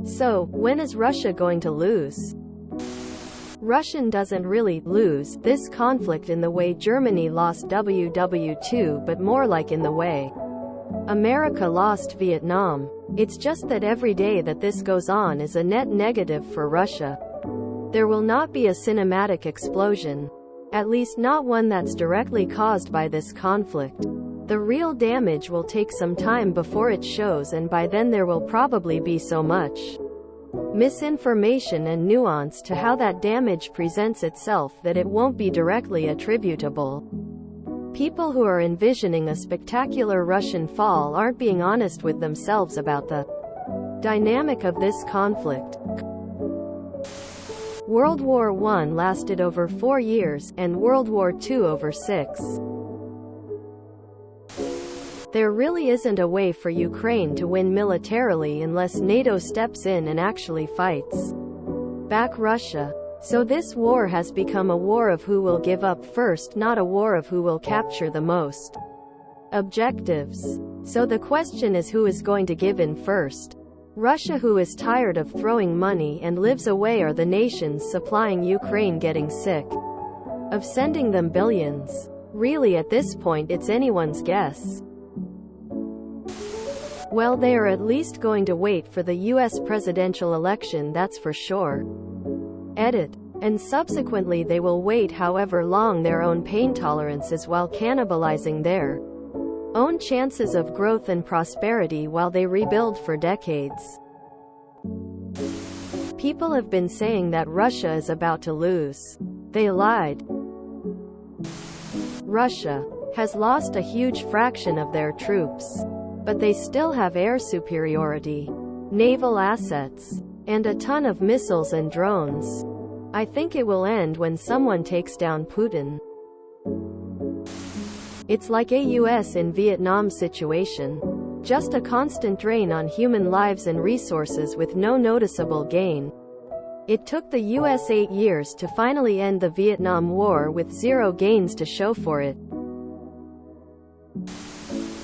So, when is Russia going to lose? Russia doesn't really lose this conflict in the way Germany lost WW2, but more like in the way America lost Vietnam. It's just that every day that this goes on is a net negative for Russia. There will not be a cinematic explosion. At least not one that's directly caused by this conflict. The real damage will take some time before it shows, and by then there will probably be so much misinformation and nuance to how that damage presents itself that it won't be directly attributable. People who are envisioning a spectacular Russian fall aren't being honest with themselves about the dynamic of this conflict. World War I lasted over 4 years, and World War II over 6. There really isn't a way for Ukraine to win militarily unless NATO steps in and actually fights back Russia. So this war has become a war of who will give up first, not a war of who will capture the most objectives. So the question is, who is going to give in first? Russia, who is tired of throwing money and lives away, or the nations supplying Ukraine getting sick of sending them billions? Really, at this point it's anyone's guess. Well, they are at least going to wait for the US presidential election, that's for sure. Edit. And subsequently they will wait however long their own pain tolerance is, while cannibalizing their own chances of growth and prosperity while they rebuild for decades. People have been saying that Russia is about to lose. They lied. Russia has lost a huge fraction of their troops. But they still have air superiority, naval assets, and a ton of missiles and drones. I think it will end when someone takes down Putin. It's like a US in Vietnam situation. Just a constant drain on human lives and resources with no noticeable gain. It took the US 8 years to finally end the Vietnam War with zero gains to show for it.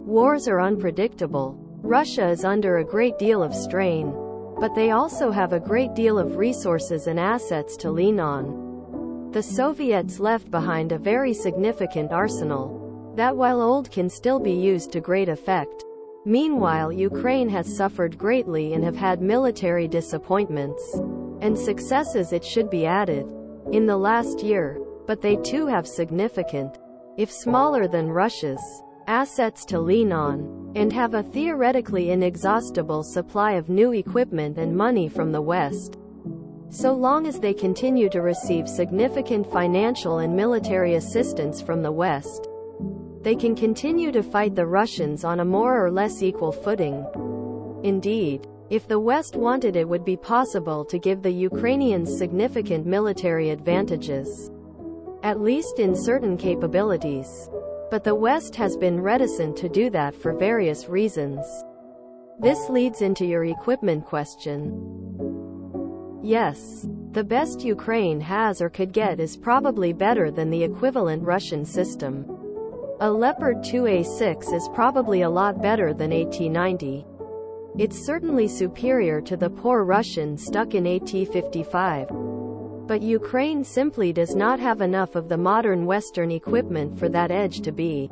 Wars are unpredictable. Russia is under a great deal of strain. But they also have a great deal of resources and assets to lean on. The Soviets left behind a very significant arsenal that, while old, can still be used to great effect. Meanwhile, Ukraine has suffered greatly and have had military disappointments and successes, it should be added, in the last year. But they too have significant, if smaller than Russia's, assets to lean on, and have a theoretically inexhaustible supply of new equipment and money from the West. So long as they continue to receive significant financial and military assistance from the West, they can continue to fight the Russians on a more or less equal footing. Indeed, if the West wanted, it would be possible to give the Ukrainians significant military advantages, at least in certain capabilities. But the West has been reticent to do that for various reasons. This leads into your equipment question. Yes, the best Ukraine has or could get is probably better than the equivalent Russian system. A Leopard 2A6 is probably a lot better than a T-90. It's certainly superior to the poor Russian stuck in a T-55. But Ukraine simply does not have enough of the modern Western equipment for that edge to be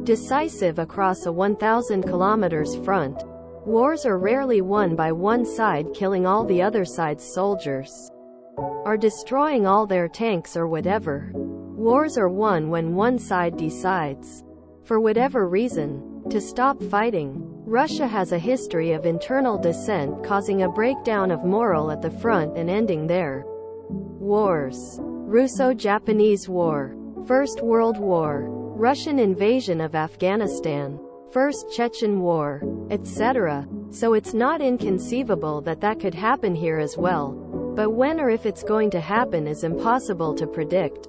decisive across a 1,000 kilometers front. Wars are rarely won by one side killing all the other side's soldiers, or destroying all their tanks or whatever. Wars are won when one side decides, for whatever reason, to stop fighting. Russia has a history of internal dissent causing a breakdown of morale at the front and ending there. Wars. Russo-Japanese War. First World War. Russian invasion of Afghanistan. First Chechen War, etc. So it's not inconceivable that that could happen here as well. But when or if it's going to happen is impossible to predict.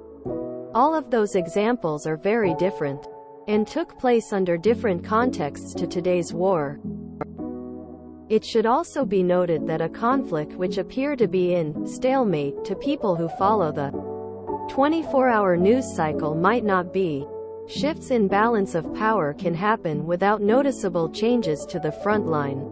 All of those examples are very different, and took place under different contexts to today's war. It should also be noted that a conflict which appeared to be in stalemate to people who follow the 24-hour news cycle might not be. Shifts in balance of power can happen without noticeable changes to the front line.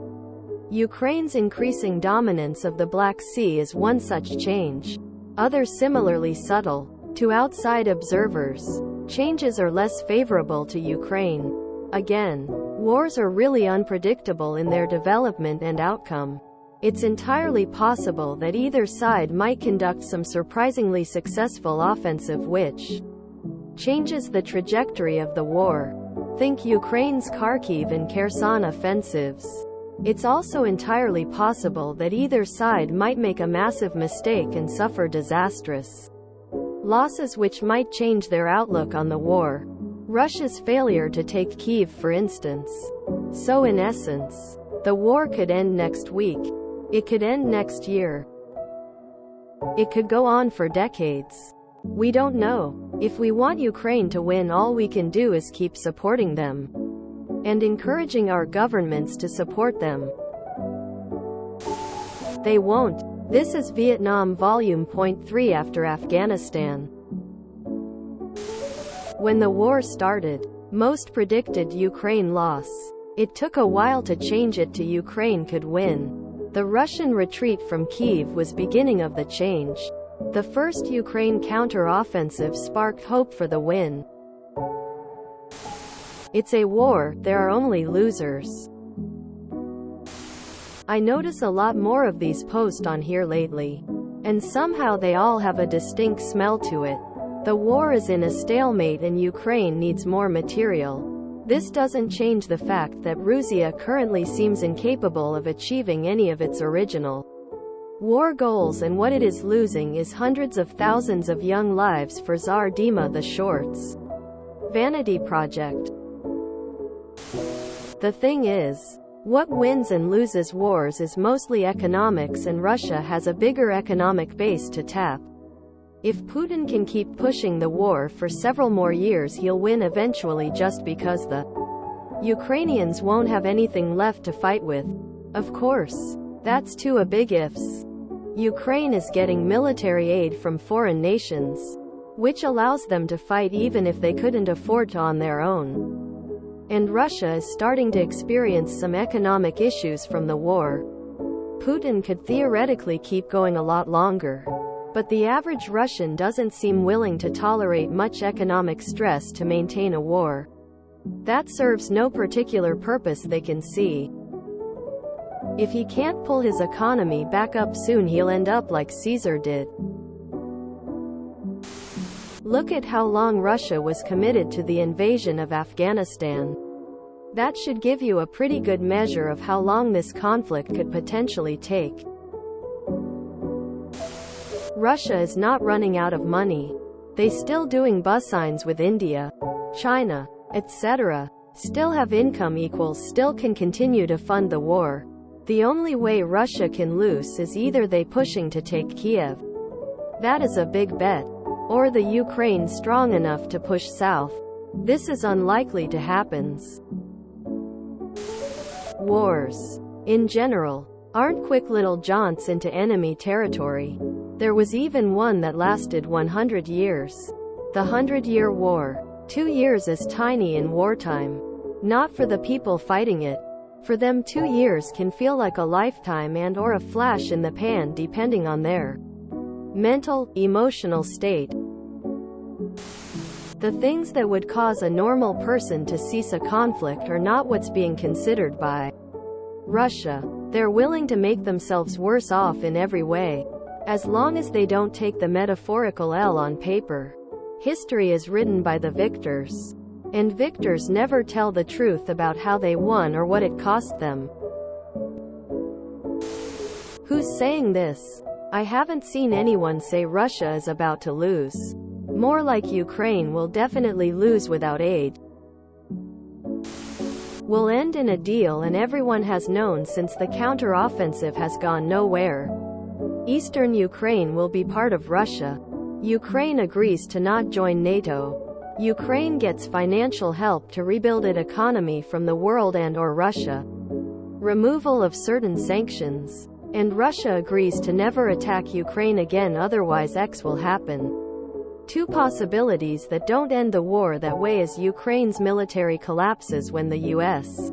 Ukraine's increasing dominance of the Black Sea is one such change. Others similarly subtle. To outside observers, changes are less favorable to Ukraine. Again, wars are really unpredictable in their development and outcome. It's entirely possible that either side might conduct some surprisingly successful offensive which changes the trajectory of the war. Think Ukraine's Kharkiv and Kherson offensives. It's also entirely possible that either side might make a massive mistake and suffer disastrous losses which might change their outlook on the war. Russia's failure to take Kyiv, for instance. So in essence, the war could end next week. It could end next year. It could go on for decades. We don't know. If we want Ukraine to win, all we can do is keep supporting them and encouraging our governments to support them. They won't. This is Vietnam Volume .3 after Afghanistan. When the war started, most predicted Ukraine loss. It took a while to change it to Ukraine could win. The Russian retreat from Kyiv was beginning of the change. The first Ukraine counter-offensive sparked hope for the win. It's a war, there are only losers. I notice a lot more of these posts on here lately. And somehow they all have a distinct smell to it. The war is in a stalemate and Ukraine needs more material. This doesn't change the fact that Russia currently seems incapable of achieving any of its original war goals, and what it is losing is hundreds of thousands of young lives for Tsar Dima the Short's vanity project. The thing is, what wins and loses wars is mostly economics, and Russia has a bigger economic base to tap. If Putin can keep pushing the war for several more years, he'll win eventually, just because the Ukrainians won't have anything left to fight with. Of course, that's too a big ifs. Ukraine is getting military aid from foreign nations, which allows them to fight even if they couldn't afford to on their own. And Russia is starting to experience some economic issues from the war. Putin could theoretically keep going a lot longer. But the average Russian doesn't seem willing to tolerate much economic stress to maintain a war that serves no particular purpose they can see. If he can't pull his economy back up soon, he'll end up like Caesar did. Look at how long Russia was committed to the invasion of Afghanistan. That should give you a pretty good measure of how long this conflict could potentially take. Russia is not running out of money. They still doing bus signs with India, China, etc. Still have income equals, still can continue to fund the war. The only way Russia can lose is either they pushing to take Kiev. That is a big bet. Or the Ukraine strong enough to push south. This is unlikely to happen. Wars, in general, aren't quick little jaunts into enemy territory. There was even one that lasted 100 years. The 100-Year War. 2 years is tiny in wartime. Not for the people fighting it. For them, 2 years can feel like a lifetime and or a flash in the pan, depending on their mental, emotional state. The things that would cause a normal person to cease a conflict are not what's being considered by Russia. They're willing to make themselves worse off in every way, as long as they don't take the metaphorical L on paper. History is written by the victors, and victors never tell the truth about how they won or what it cost them. Who's saying this? I haven't seen anyone say Russia is about to lose. More like Ukraine will definitely lose without aid. Will end in a deal, and everyone has known since the counter-offensive has gone nowhere. Eastern Ukraine will be part of Russia. Ukraine agrees to not join NATO. Ukraine gets financial help to rebuild its economy from the world and or Russia. Removal of certain sanctions. And Russia agrees to never attack Ukraine again, otherwise X will happen. Two possibilities that don't end the war that way as Ukraine's military collapses when the U.S.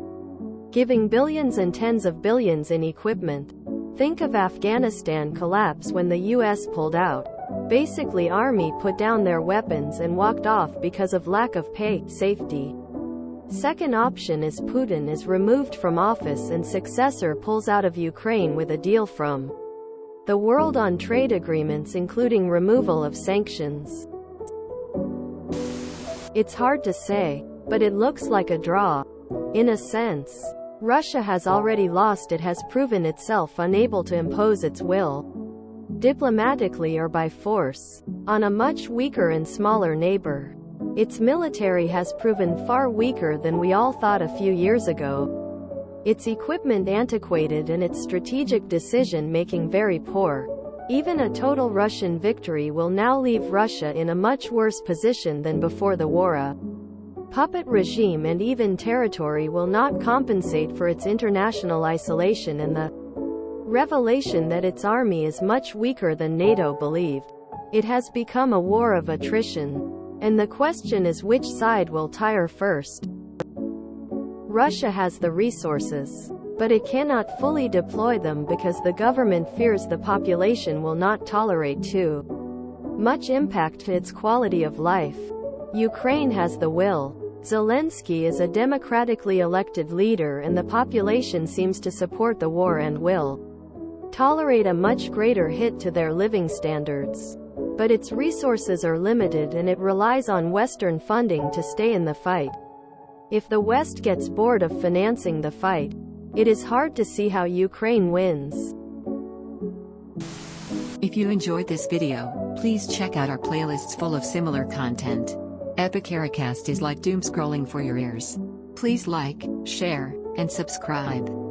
giving billions and tens of billions in equipment. Think of Afghanistan collapse when the US pulled out. Basically, army put down their weapons and walked off because of lack of pay, safety. Second option is Putin is removed from office and successor pulls out of Ukraine with a deal from the world on trade agreements including removal of sanctions. It's hard to say, but it looks like a draw. In a sense, Russia has already lost. It has proven itself unable to impose its will, diplomatically or by force, on a much weaker and smaller neighbor. Its military has proven far weaker than we all thought a few years ago. Its equipment antiquated and its strategic decision-making very poor. Even a total Russian victory will now leave Russia in a much worse position than before the war. A puppet regime and even territory will not compensate for its international isolation and the revelation that its army is much weaker than NATO believed. It has become a war of attrition. And the question is which side will tire first. Russia has the resources, but it cannot fully deploy them because the government fears the population will not tolerate too much impact to its quality of life. Ukraine has the will. Zelensky is a democratically elected leader and the population seems to support the war and will tolerate a much greater hit to their living standards. But its resources are limited and it relies on Western funding to stay in the fight. If the West gets bored of financing the fight, it is hard to see how Ukraine wins. If you enjoyed this video, please check out our playlists full of similar content. Epic Ericast is like doom scrolling for your ears. Please like, share, and subscribe.